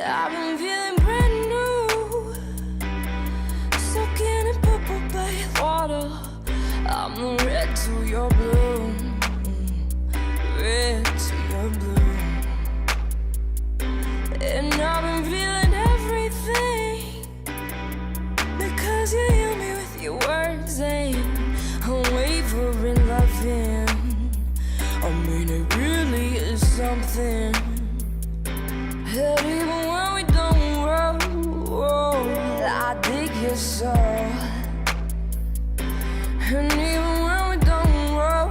I've been feeling brand new, soaking in purple bath water. I'm the red to your blue, red to your blue. And I've been feeling everything because you heal me with your words. Ain't unwavering loving. I mean, it really is something. And even when we don't roll, I dig your soul. And even when we don't roll,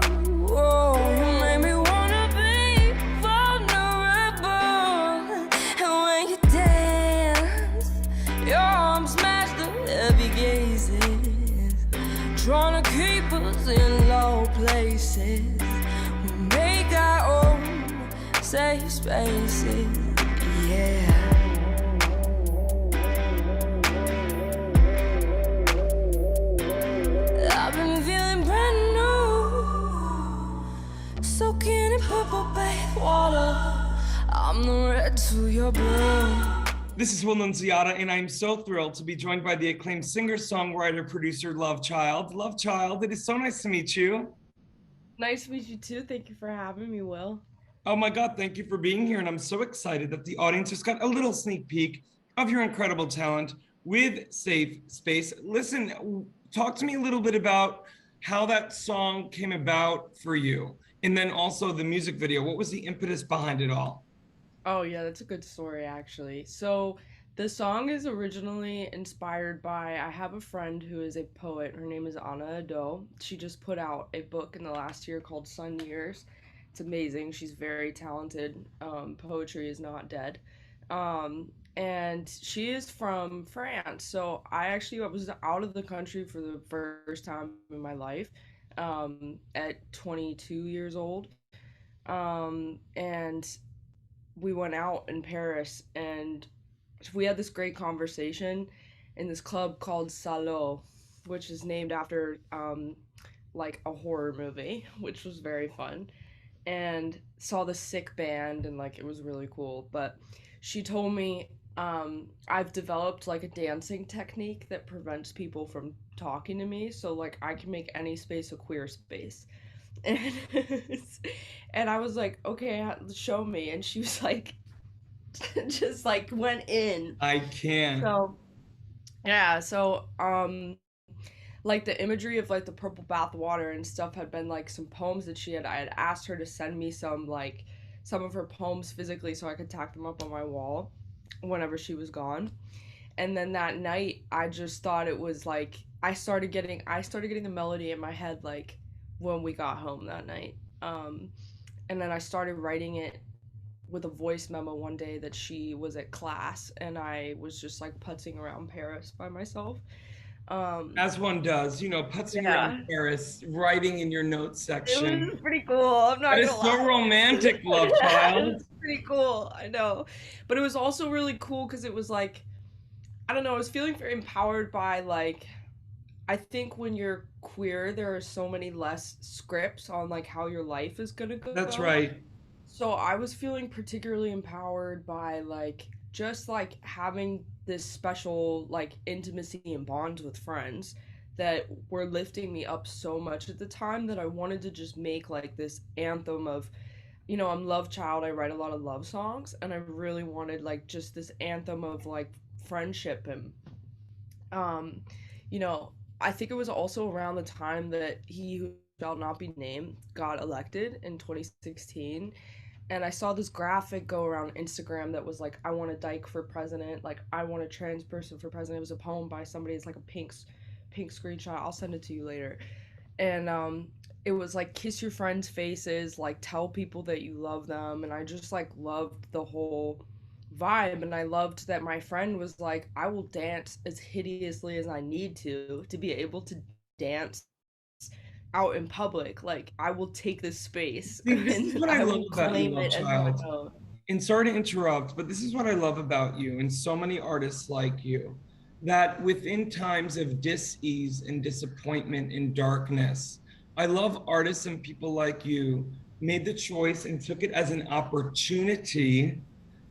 you make me wanna be vulnerable. And when you dance, your arms match the heavy gazes, trying to keep us in low places. We make our own safe spaces. Yeah. I've been feeling brand new, soaking in purple bath water. I'm the red to your blue. This is LUVCHILD, and I'm so thrilled to be joined by the acclaimed singer-songwriter-producer LUVCHILD. LUVCHILD, it is so nice to meet you. Nice to meet you too. Thank you for having me, Will. Oh my God, thank you for being here. And I'm so excited that the audience just got a little sneak peek of your incredible talent with Safe Space. Listen, talk to me a little bit about how that song came about for you. And then also the music video. What was the impetus behind it all? Oh yeah, that's a good story actually. So the song is originally inspired by, I have a friend who is a poet. Her name is Anna Ado. She just put out a book in the last year called Sun Years. It's amazing. She's very talented. Poetry is not dead. And she is from France. So I was out of the country for the first time in my life at 22 years old. And we went out in Paris and we had this great conversation in this club called Salon, which is named after like a horror movie, which was very fun. And saw the sick band and like it was really cool. But she told me I've developed like a dancing technique that prevents people from talking to me, so like I can make any space a queer space. And and I was like, okay, show me. And she was like, just like went in. I can't. So yeah, so like the imagery of like the purple bath water and stuff had been like some poems that I had asked her to send me some of her poems physically so I could tack them up on my wall whenever she was gone. And then that night I just thought it was like I started getting the melody in my head like when we got home that night. And then I started writing it with a voice memo one day that she was at class and I was just like putzing around Paris by myself. As one does, putzing around Paris, writing in your notes section. It was pretty cool. I'm not That is gonna so lie. romantic, LUVCHILD. It's pretty cool. I know, but it was also really cool because it was like, I don't know. I was feeling very empowered by like, I think when you're queer, there are so many less scripts on like how your life is gonna go. That's right. So I was feeling particularly empowered by like just like having this special like intimacy and bonds with friends that were lifting me up so much at the time that I wanted to just make like this anthem of, I'm LUVCHILD, I write a lot of love songs, and I really wanted like just this anthem of like friendship. And you know I think it was also around the time that He Who Shall Not Be Named got elected in 2016. And I saw this graphic go around Instagram that was like, I want a dyke for president, like I want a trans person for president. It was a poem by somebody. It's like a pink screenshot. I'll send it to you later. And it was like, kiss your friends' faces, like tell people that you love them. And I just like loved the whole vibe. And I loved that my friend was like, I will dance as hideously as I need to be able to dance out in public. Like I will take this space. See, this is what I love about you, it as my LUVCHILD. own. And sorry to interrupt, but this is what I love about you and so many artists like you, that within times of dis-ease and disappointment and darkness, I love artists and people like you made the choice and took it as an opportunity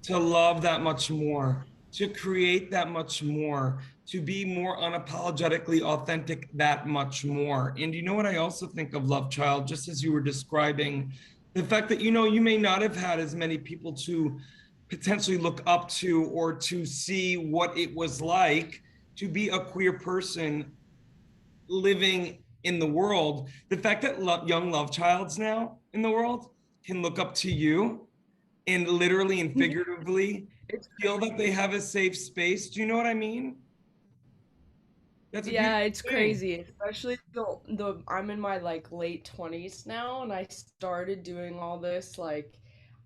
to love that much more, to create that much more, to be more unapologetically authentic that much more. And you know what I also think of Love Child, just as you were describing, the fact that, you know, you may not have had as many people to potentially look up to or to see what it was like to be a queer person living in the world. The fact that young love childs now in the world can look up to you and literally and figuratively It's feel that they crazy. have a safe space. Do you know what I mean? That's a Yeah, beautiful it's thing. crazy. Especially the I'm in my like late 20s now, and I started doing all this like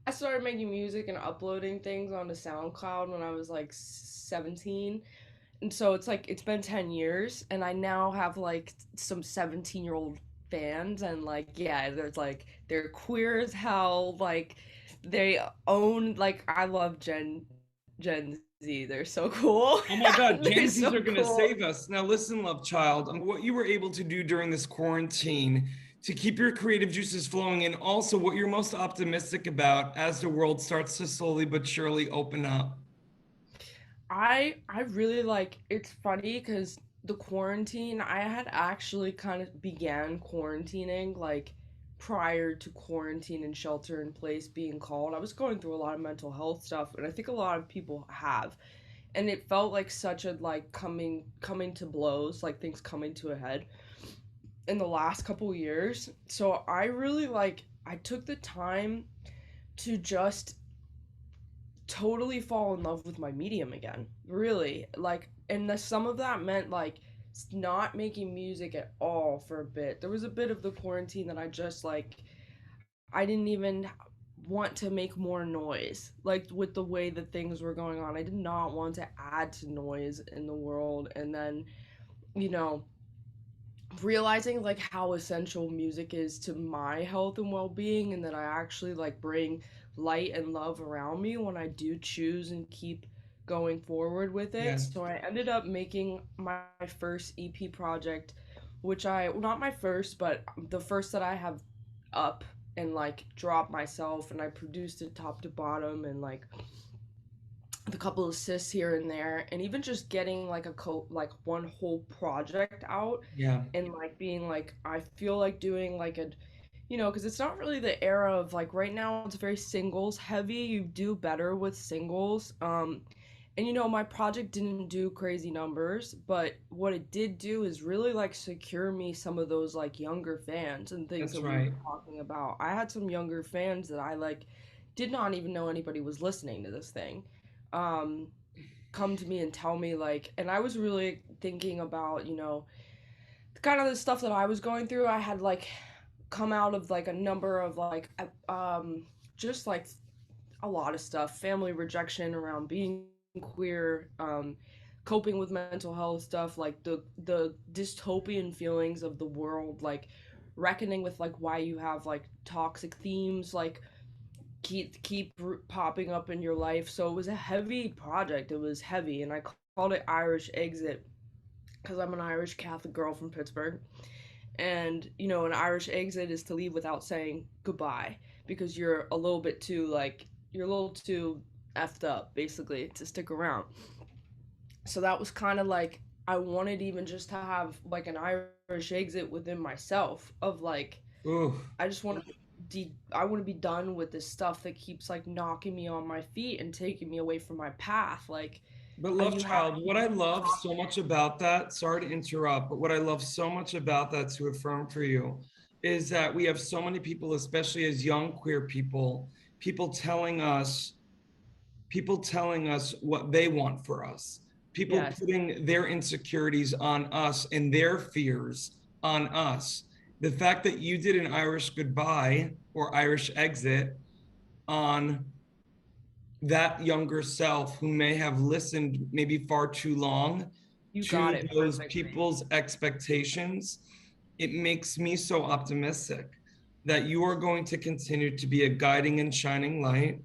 I started making music and uploading things onto SoundCloud when I was like 17. And so it's like it's been 10 years and I now have like some 17-year-old fans, and like yeah, there's like they're queer as hell, like they own, like I love Gen Z. They're so cool. Oh my God, They're Gen Zs so are going to cool. save us. Now, listen, love child, what you were able to do during this quarantine to keep your creative juices flowing, and also what you're most optimistic about as the world starts to slowly but surely open up. I really like, it's funny because the quarantine, I had actually kind of began quarantining like prior to quarantine and shelter in place being called. I was going through a lot of mental health stuff, and I think a lot of people have. And it felt like such a like coming to blows, like things coming to a head in the last couple years. So I really like I took the time to just totally fall in love with my medium again. Really. Like, and some of that meant like not making music at all for a bit. There was a bit of the quarantine that I just like I didn't even want to make more noise. Like with the way that things were going on. I did not want to add to noise in the world, and then, you know, realizing like how essential music is to my health and well-being, and that I actually like bring light and love around me when I do choose and keep going forward with it. Yes. So I ended up making my first EP project, which I not my first, but the first that I have up and like dropped myself, and I produced it top to bottom, and like with a couple of assists here and there, and even just getting like like one whole project out, Yeah. and like being like I feel like doing like a, you know, because it's not really the era of like right now, it's very singles heavy. You do better with singles. And you know, my project didn't do crazy numbers, but what it did do is really like secure me some of those like younger fans and things That's that we were right. talking about. I had some younger fans that I like did not even know anybody was listening to this thing. Um, Come to me and tell me like, and I was really thinking about, you know, kind of the stuff that I was going through. I had like come out of like a number of like just like a lot of stuff, family rejection around being queer, coping with mental health stuff, like the dystopian feelings of the world, like reckoning with like why you have like toxic themes like keep popping up in your life. So it was a heavy project. It was heavy, and I called it Irish Exit because I'm an Irish Catholic girl from Pittsburgh. And you know, an Irish exit is to leave without saying goodbye because you're a little bit too like you're a little too effed up basically to stick around. So that was kind of like I wanted even just to have like an Irish exit within myself of like Ooh. I just want to I want to be done with this stuff that keeps like knocking me on my feet and taking me away from my path. Like, But love you have child, what I love so much about that, sorry to interrupt, but what I love so much about that to affirm for you is that we have so many people, especially as young queer people, people telling us people telling us what they want for us, people yes, putting their insecurities on us and their fears on us. The fact that you did an Irish goodbye or Irish exit on that younger self who may have listened maybe far too long you got to it those perfectly. people's expectations, it makes me so optimistic that you are going to continue to be a guiding and shining light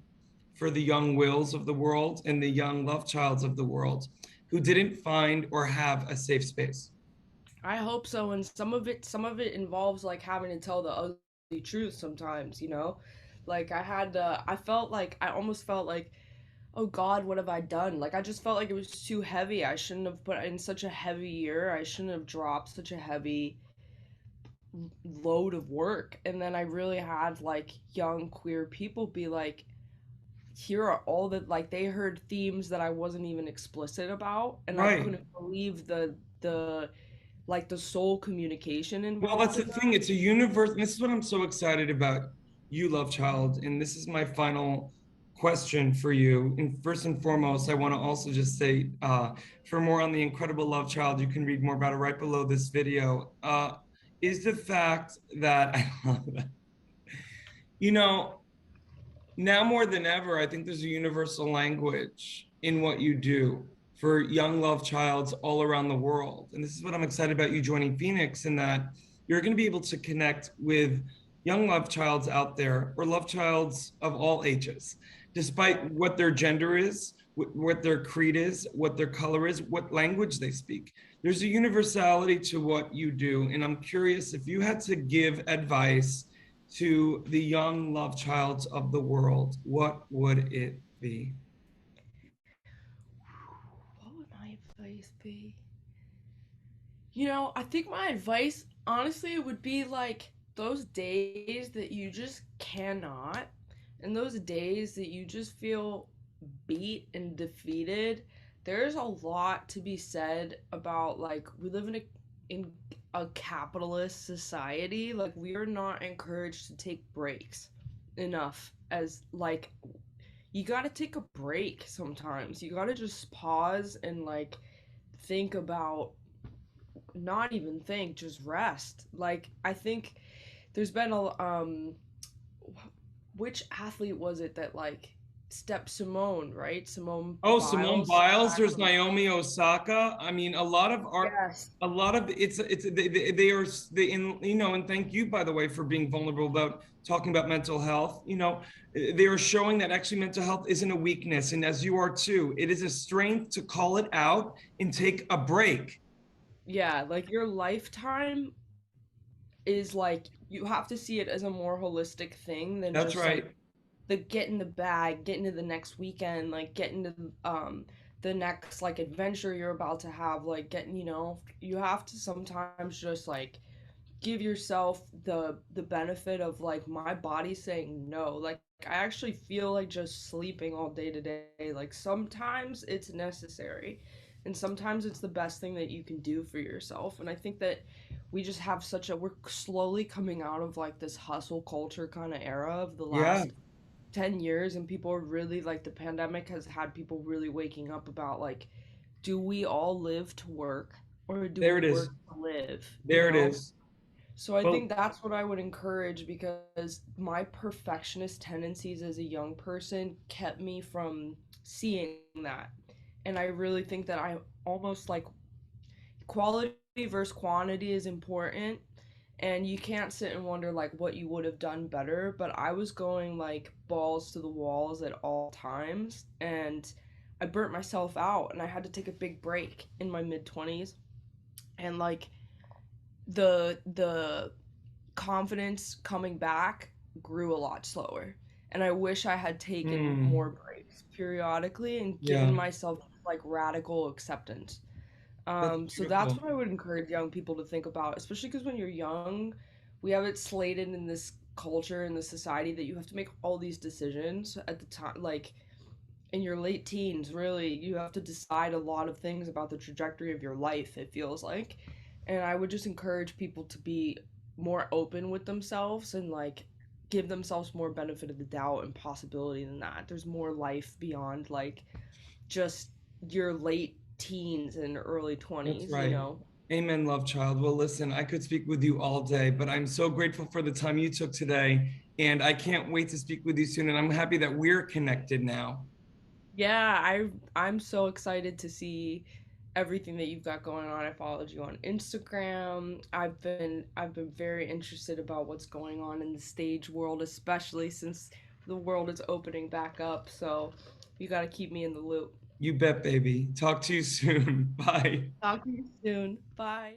for the young Wills of the world and the young love childs of the world who didn't find or have a safe space. I hope so, and some of it involves like having to tell the ugly truth sometimes, you know? Like I felt like I almost felt like oh God, what have I done? Like I just felt like it was too heavy. I shouldn't have put in such a heavy year. I shouldn't have dropped such a heavy load of work. And then I really had like young queer people be like, here are all the like they heard themes that I wasn't even explicit about, and I Right. couldn't believe the like the soul communication Well, that's involved the in thing. that. It's a universe. And this is what I'm so excited about you, Love Child. And this is my final question for you. And first and foremost, I want to also just say, for more on the incredible Love Child, you can read more about it right below this video. Is the fact that I love that. You know, now more than ever, I think there's a universal language in what you do for young love childs all around the world. And this is what I'm excited about you joining FENIX, in that you're going to be able to connect with young love childs out there, or love childs of all ages, despite what their gender is, what their creed is, what their color is, what language they speak. There's a universality to what you do. And I'm curious if you had to give advice to the young love childs of the world, what would it be? What would my advice be? You know, I think my advice, honestly, would be like those days that you just cannot, and those days that you just feel beat and defeated. There's a lot to be said about like we live in a capitalist society. Like we are not encouraged to take breaks enough as like you got to take a break sometimes. You got to just pause and like think about not even think, just rest. Like I think there's been a which athlete was it that like Step Simone, right? Simone Oh, Simone Biles Biles, back there's from Naomi Osaka. I mean, a lot of art, yes. a lot of it's they are they in, you know, and thank you, by the way, for being vulnerable about talking about mental health. You know, they are showing that actually mental health isn't a weakness, and as you are too, it is a strength to call it out and take a break. Yeah, like your lifetime is like you have to see it as a more holistic thing than That's just like right. the get in the bag, get into the next weekend, like get into the next like adventure you're about to have, like getting, you know, you have to sometimes just like give yourself the benefit of like my body saying no. Like I actually feel like just sleeping all day today. Like sometimes it's necessary and sometimes it's the best thing that you can do for yourself. And I think that we just have such a we're slowly coming out of like this hustle culture kind of era of the Yeah, last 10 years, and people are really like the pandemic has had people really waking up about like do we all live to work or do there we it is. work to live, you There it know? is. So I Well, think that's what I would encourage because my perfectionist tendencies as a young person kept me from seeing that. And I really think that I almost like quality versus quantity is important, and you can't sit and wonder like what you would have done better, but I was going like balls to the walls at all times, and I burnt myself out and I had to take a big break in my mid 20s, and like the confidence coming back grew a lot slower. And I wish I had taken more hmm, breaks periodically and given yeah, myself like radical acceptance. that's So that's beautiful. what I would encourage young people to think about, especially because when you're young, we have it slated in this culture in the society that you have to make all these decisions at the time, like in your late teens, really, you have to decide a lot of things about the trajectory of your life, it feels like. And I would just encourage people to be more open with themselves and like give themselves more benefit of the doubt and possibility than that. There's more life beyond like just your late teens and early That's 20s, you right. know? Amen, love child. Well, listen, I could speak with you all day, but I'm so grateful for the time you took today. And I can't wait to speak with you soon. And I'm happy that we're connected now. Yeah, I'm so excited to see everything that you've got going on. I followed you on Instagram. I've been very interested about what's going on in the stage world, especially since the world is opening back up. So you got to keep me in the loop. You bet, baby. Talk to you soon. Bye. Talk to you soon. Bye.